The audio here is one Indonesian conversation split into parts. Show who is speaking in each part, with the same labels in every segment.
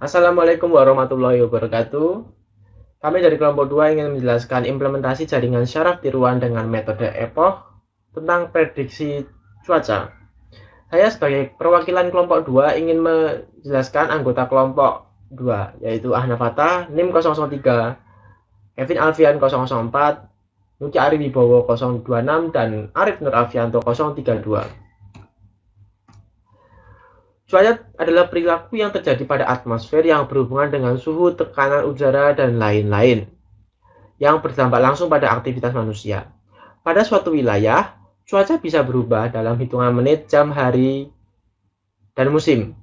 Speaker 1: Assalamualaikum warahmatullahi wabarakatuh. Kami dari kelompok 2 ingin menjelaskan implementasi jaringan syaraf tiruan dengan metode EPOH tentang prediksi cuaca. Saya sebagai perwakilan kelompok 2 ingin menjelaskan anggota kelompok 2, yaitu Ahna Fatah, NIM 003, Kevin Alfian 004, Nuki Ari Wibowo 026, dan Arif Nur Alfianto 032. Cuaca adalah perilaku yang terjadi pada atmosfer yang berhubungan dengan suhu, tekanan udara, dan lain-lain, yang berdampak langsung pada aktivitas manusia. Pada suatu wilayah, cuaca bisa berubah dalam hitungan menit, jam, hari, dan musim.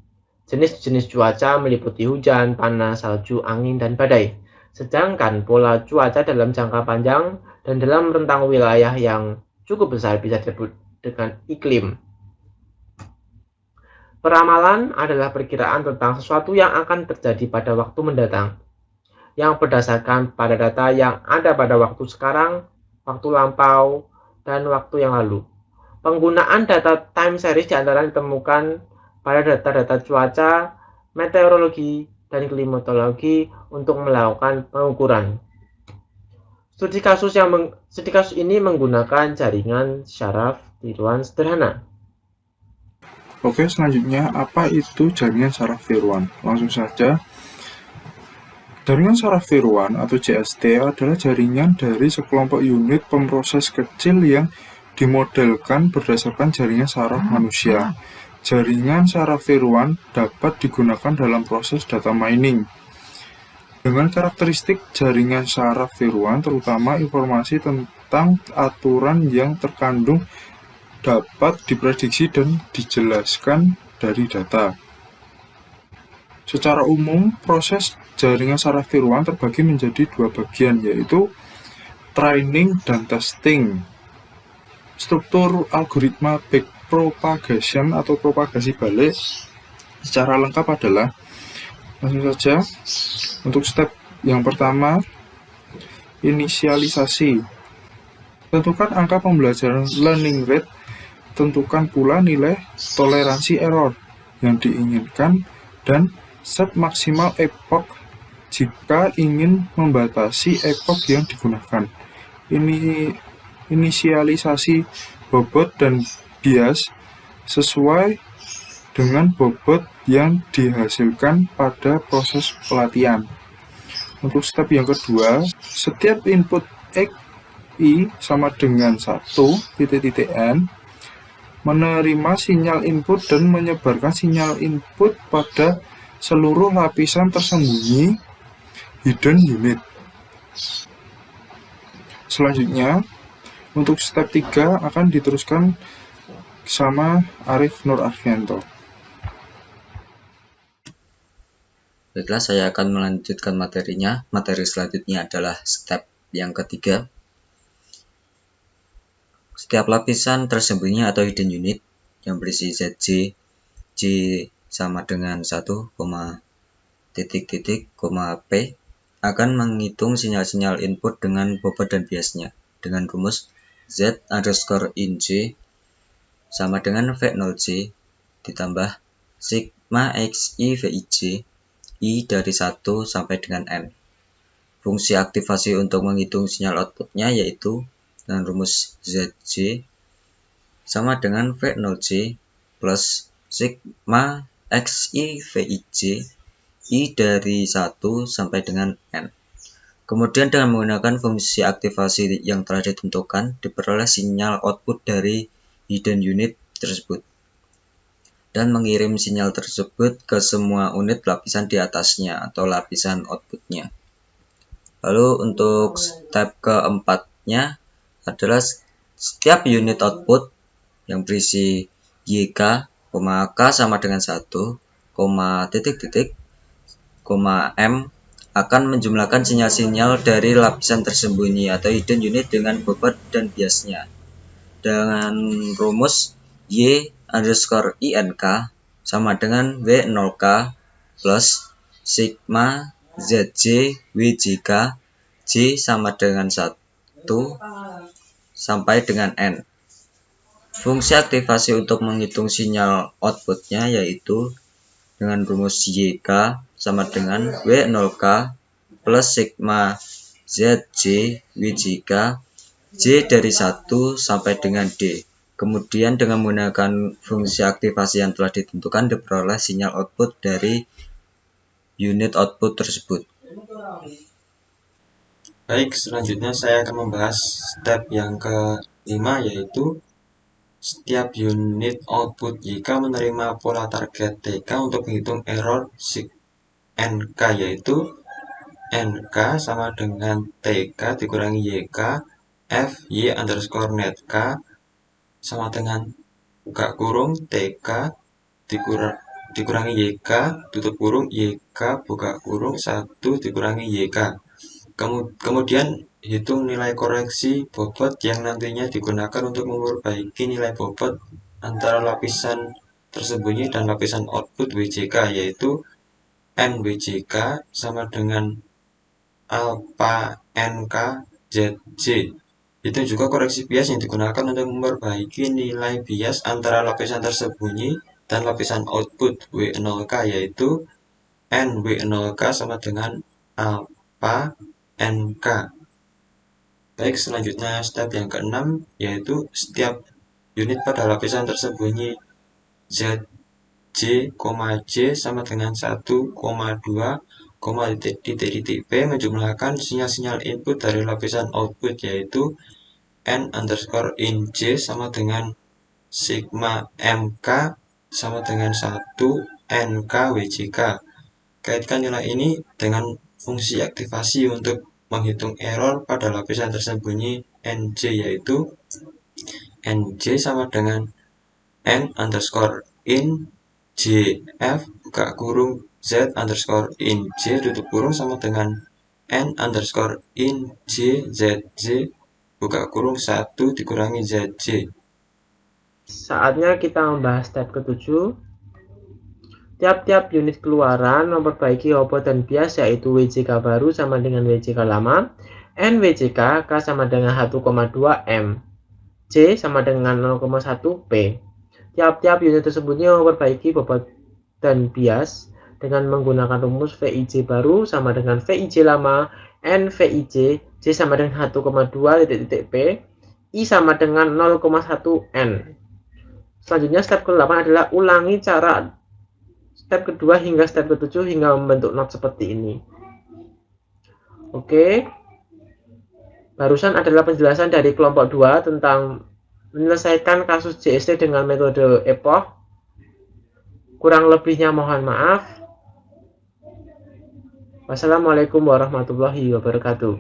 Speaker 1: Jenis-jenis cuaca meliputi hujan, panas, salju, angin, dan badai. Sedangkan pola cuaca dalam jangka panjang dan dalam rentang wilayah yang cukup besar bisa disebut dengan iklim. Peramalan adalah perkiraan tentang sesuatu yang akan terjadi pada waktu mendatang, yang berdasarkan pada data yang ada pada waktu sekarang, waktu lampau, dan waktu yang lalu. Penggunaan data time series diantara ditemukan pada data-data cuaca, meteorologi, dan klimatologi untuk melakukan pengukuran. Studi kasus ini menggunakan jaringan syaraf tiruan sederhana.
Speaker 2: Oke, selanjutnya apa itu jaringan syaraf tiruan? Langsung saja. Jaringan syaraf tiruan atau JST adalah jaringan dari sekelompok unit pemroses kecil yang dimodelkan berdasarkan jaringan saraf manusia. Jaringan syaraf tiruan dapat digunakan dalam proses data mining. Dengan karakteristik jaringan syaraf tiruan, terutama informasi tentang aturan yang terkandung dapat diprediksi dan dijelaskan dari data. Secara umum, proses jaringan syaraf tiruan terbagi menjadi dua bagian, yaitu training dan testing. Struktur algoritma backpropagation atau propagasi balik secara lengkap adalah, langsung saja, untuk step yang pertama, inisialisasi. Tentukan angka pembelajaran learning rate. Tentukan pula nilai toleransi error yang diinginkan dan set maksimal epoch jika ingin membatasi epoch yang digunakan. Inisialisasi bobot dan bias sesuai dengan bobot yang dihasilkan pada proses pelatihan. Untuk step yang kedua, setiap input X I sama dengan 1, menerima sinyal input dan menyebarkan sinyal input pada seluruh lapisan tersembunyi hidden unit. Selanjutnya, untuk step 3 akan diteruskan sama Arif Nur Alfianto.
Speaker 3: Baiklah, saya akan melanjutkan materinya. Materi selanjutnya adalah step yang ketiga. Setiap lapisan tersembunyi atau hidden unit yang berisi ZJ, J sama dengan 1, P akan menghitung sinyal-sinyal input dengan bobot dan biasnya dengan rumus Z underscore in J sama dengan V0J ditambah sigma XI VIJ I dari 1 sampai dengan N. Fungsi aktivasi untuk menghitung sinyal outputnya yaitu dengan rumus ZJ sama dengan V0J plus sigma XI VIJ I dari 1 sampai dengan N. Kemudian dengan menggunakan fungsi aktivasi yang telah ditentukan, diperoleh sinyal output dari hidden unit tersebut dan mengirim sinyal tersebut ke semua unit lapisan di atasnya atau lapisan outputnya. Lalu untuk step keempatnya adalah setiap unit output yang berisi YK, K sama dengan 1, M akan menjumlahkan sinyal-sinyal dari lapisan tersembunyi atau hidden unit dengan bobot dan biasnya dengan rumus Y underscore INK sama dengan W0K plus sigma ZJ WJK J sama dengan 1 sampai dengan N. Fungsi aktivasi untuk menghitung sinyal outputnya yaitu dengan rumus YK sama dengan W0K plus sigma ZJ WJK J dari 1 sampai dengan D. Kemudian dengan menggunakan fungsi aktivasi yang telah ditentukan diperoleh sinyal output dari unit output tersebut.
Speaker 4: Baik, selanjutnya saya akan membahas step yang kelima, yaitu setiap unit output jika menerima pola target TK untuk menghitung error sig NK, yaitu NK sama dengan TK dikurangi YK F Y underscore net K sama dengan buka kurung TK dikurangi YK tutup kurung YK buka kurung 1 dikurangi YK. Kemudian hitung nilai koreksi bobot yang nantinya digunakan untuk memperbaiki nilai bobot antara lapisan tersembunyi dan lapisan output WJK, yaitu NWJK sama dengan alpha NK ZJ. Itu juga koreksi bias yang digunakan untuk memperbaiki nilai bias antara lapisan tersembunyi dan lapisan output W0K, yaitu NW0K sama dengan alpha NK. Baik, selanjutnya step yang keenam, yaitu setiap unit pada lapisan tersembunyi ZJ, J sama dengan 1, 2, titik P menjumlahkan sinyal-sinyal input dari lapisan output, yaitu N underscore in J sama dengan sigma MK sama dengan 1 NK WJK. Kaitkan nilai ini dengan fungsi aktivasi untuk menghitung error pada lapisan tersembunyi NJ, yaitu NJ sama dengan N underscore in JF buka kurung Z underscore in J tutup kurung sama dengan N underscore in J ZJ buka kurung 1 dikurangi ZJ.
Speaker 1: Saatnya kita membahas step ke-7. Tiap-tiap unit keluaran memperbaiki output dan bias, yaitu WJK baru sama dengan WJK lama, NWJK K sama dengan 1,2 M, J sama dengan 0,1 P. Tiap-tiap unit tersembunyi memperbaiki bobot dan bias dengan menggunakan rumus VIJ baru sama dengan VIJ lama, NVIJ, J sama dengan 1,2 titik P, I sama dengan 0,1 N. Selanjutnya step ke-8 adalah ulangi cara step kedua hingga step ke-7 hingga membentuk not seperti ini. Oke. Barusan adalah penjelasan dari kelompok 2 tentang menyelesaikan kasus JST dengan metode epoch. Kurang lebihnya mohon maaf. Wassalamualaikum warahmatullahi wabarakatuh.